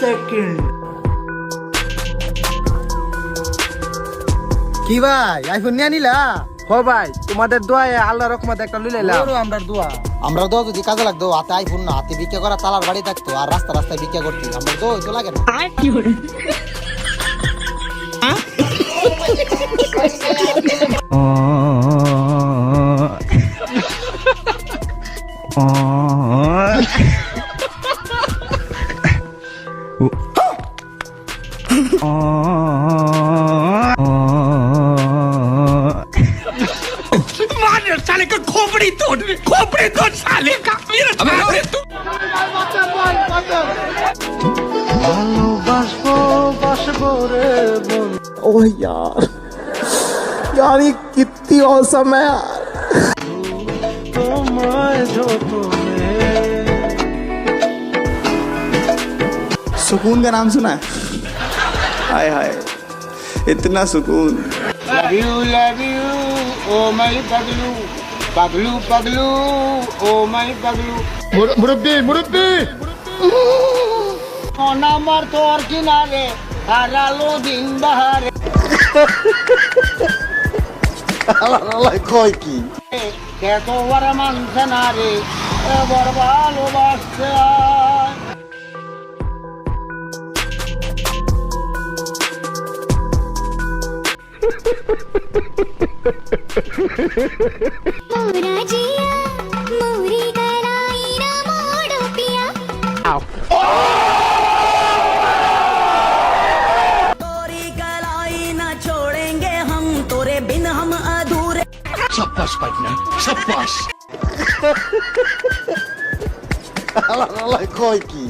Second. কি ভাই iPhone নিয়ে নিলা? হ ভাই, তোমাদের দোয়ায় আল্লাহর রহমতে একটা লইলাম। আমরা দোয়া যদি কাজে লাগতো, হাতে আইফোন না, হাতে ভিক্ষা করা তালার বাড়ি থাকতো আর রাস্তা রাস্তায় ভিক্ষা করতি। আমরা দোয়া তো লাগে না। साले का खोपड़ी तोड़ साले का मेरा तू ओह यार यार ये कितनी औसम है यार। सुकून का नाम सुना है? हाय हाय इतना सुकून। love you oh my paglu paglu paglu oh my paglu মুরব্বি আমার তোর কিনারে হারালো দিন বাহারে আল্লাহ কই কি কে তোর মানছে না রে এবার ভালোবাসছে मोरा जिया मोरी गलाई ना मोड़ो पिया तोरी गलाई ना छोड़ेंगे हम तोरे बिन हम अधूरे। शाबाश पार्टनर शाबाश আল্লাহ কই কি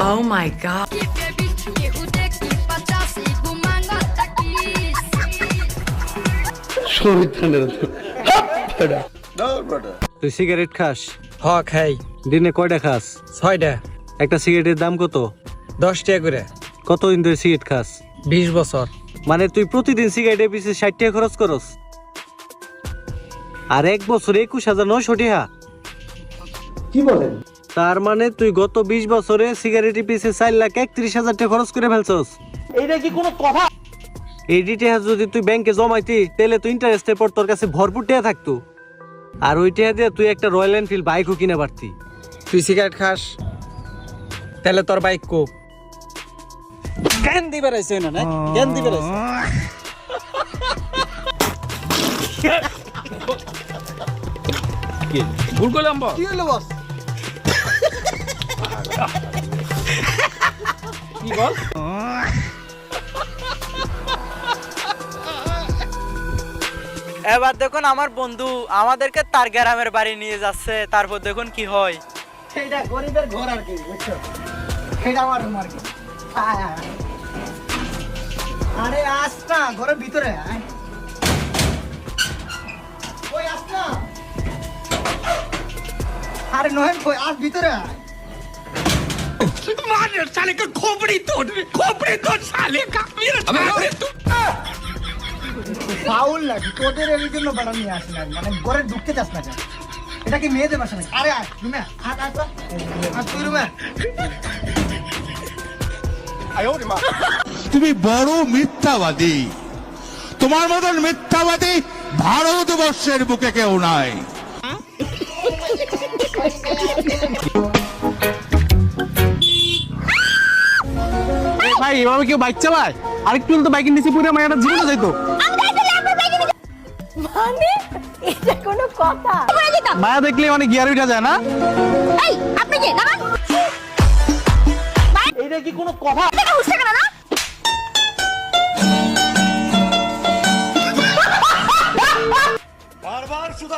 Oh my god. তুই সিগারেট খাস? হ খাই। দিনে কয়টা খাস? 6টা। একটা সিগারেটের দাম কত? 10 টাকা করে। কতদিন ধরে সিগারেট খাস? 20 বছর। মানে তুই প্রতিদিন সিগারেটের পিছে 60 টাকা খরচ করস, আর এক বছরে 21,900 টাকা? কি বলেন? তার মানে তুই গত 20 বছরে সিগারেটের পিছে 4,31,000 টাকা খরচ করে ফেলছস। এইটা কি কোনো কথা? এই টাকা যদি তুই ব্যাংকে জমাইতি তাহলে তুই ইন্টারেস্টের পর তোর কাছে ভরপুর টাকা থাকতো, আর ওই টাকা দিয়ে তুই একটা রয়্যাল এনফিল্ড বাইকও কিনে পারতি। তুই সিগারেট খাস, তাহলে তোর বাইক কো কেন দিবে রাইছে না? কেন দিবে রাইছে? ভুল করলাম বস কি হলো বস? কি বল? এবার দেখুন আমার বন্ধু আমাদেরকে তার গ্রামের বাড়ি নিয়ে যাচ্ছে, তারপর দেখুন কি হয়। সেইটা গরিবের ঘর আর কি, বুঝছো? সেইটা আমার রুম আর কি। আরে আস না ঘরের ভিতরে আয়। ওই আস না। আরে নহেন কই আস ভিতরে আয়। मार साले का खोपड़ी तोड़ साले का मेरा तू ফাউল নাকি তোদের এর জন্য বাড়া নিয়ে আসি না, মানে ঘরে ঢুকতে চাস না কেন? এটা কি মেয়েদের বাসা নাকি? আরে আয় রুমে আয়, আয় তো আয় তুই রুমে। তুমি বড় মিথ্যাবাদী, তোমার মতন মিথ্যাবাদী ভারতবর্ষের বুকে কেউ নাই। ভাই এভাবে কেউ বাইক চালায়? আরেকটু তো বাইকের নিচে পুরো মায়াটা জীবনে যাইতো। মানে এটা কোনো কথা? মায়া দেখলে মানে গিয়ার উঠা যায় না? এই আপনি কি দাঁড়ান? এইটা কি কোনো কথা? এটা উঠছে কেন না? বারবার শুধু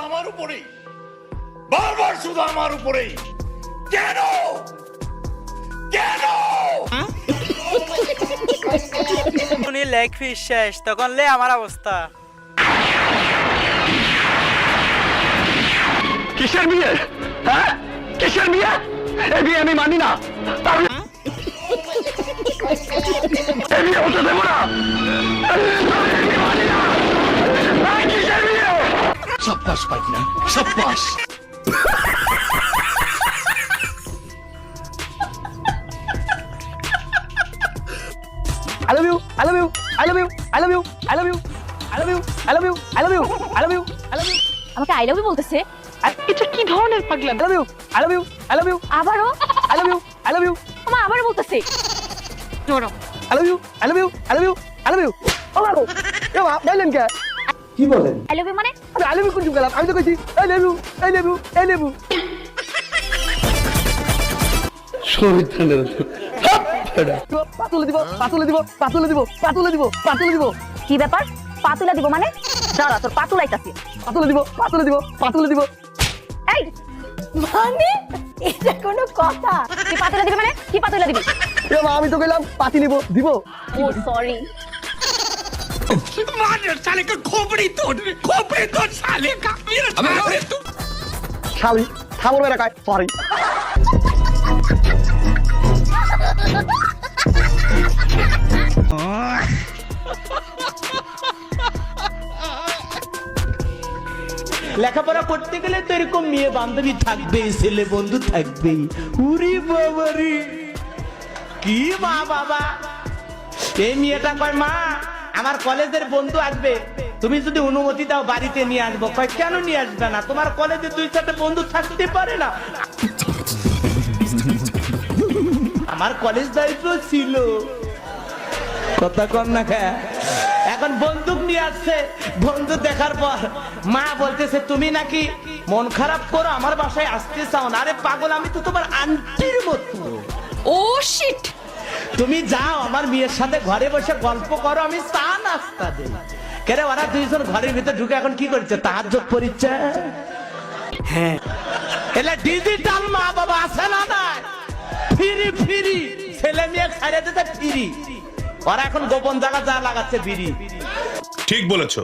আমার উপরেই কেন উনি লেগ ফিশ শেষ, তখন লে আমার অবস্থা। কিসের বিয়ে? হ্যাঁ কিসের বিয়ে? এই বিয়ে আমি মানি না, এই বিয়ে হতে দেবো না, কিসের বিয়ে? সাব্বাস পাইনা সাব্বাস। I love you, I love you, I love you, I love you, I love you, I love you, I love you, I love you, I love you, I love you. আমাকে আই লাভ ইউ বলতেছে। এটা কি ধরনের পাগলাম? I love you, I love you, I love you, আবারও I love you, I love you, আমা আবারও বলতেছে। জোরো I love you, I love you, I love you, I love you. ও বাবু, এ বাপ বললেন কে? কি বলেন? আই লাভ ইউ মানে আমি I love you কোন গেলাম? আমি তো কইছি I love you, I love you, I love you. পাতুলে দিব, পাতুলে দিব, পাতুলে দিব, পাতুলে দিব, পাতুলে দিব, কি ব্যাপার? পাতুলা দিব মানে? দাঁড়া তোর পাতুলাইতাছি। পাতুলে দিব, পাতুলে দিব, পাতুলে দিব। এই মানে এটা কোনো কথা? তুই পাতুলা দিবি মানে কি পাতুলা দিবি? এ বাবা আমি তো কইলাম পাতি নিব, দিব। ও সরি। শালি, খাবর মেরা কায়, সরি। লেখাপড়া করতে গেলে তো এরকম মেয়ে বান্ধবী থাকবেই, ছেলে বন্ধু থাকবেই। উরি বাবারি কি মা বাবা, এই মেয়েটা কয় মা আমার কলেজের বন্ধু আসবে, তুমি যদি অনুমতি দাও বাড়িতে নিয়ে আসবো। কয় কেন নিয়ে আসবে না, তোমার কলেজে 2-4টা বন্ধু থাকতে পারে না? আমার কলেজ দায়িত্ব ছিল, কথা কর না খা। এখন বন্দুক নিয়ে আসছে, বন্দুক দেখার পর মা বলতেছে তুমি নাকি মন খারাপ করো, আমার বাসায় আসতে চাও না। আরে পাগল, আমি তো তোমার আন্টির মতো। ও শিট, তুমি যাও আমার মেয়ের সাথে ঘরে বসে গল্প করো, আমি চা নাস্তা দেই। কেন ওরা দুইজন ঘরের ভিতরে ঢুকে এখন কি করছে, তাহাজ্জুদ পড়ছে। হ্যাঁ, এলা ডিজিটাল মা বাবা আছে না, না ফ্রি ফ্রি ছেলে মেয়ে ছাড়ে দিতে ফ্রি। ওরা এখন গোপন জায়গা যা লাগাচ্ছে বিড়ি। ঠিক বলেছো।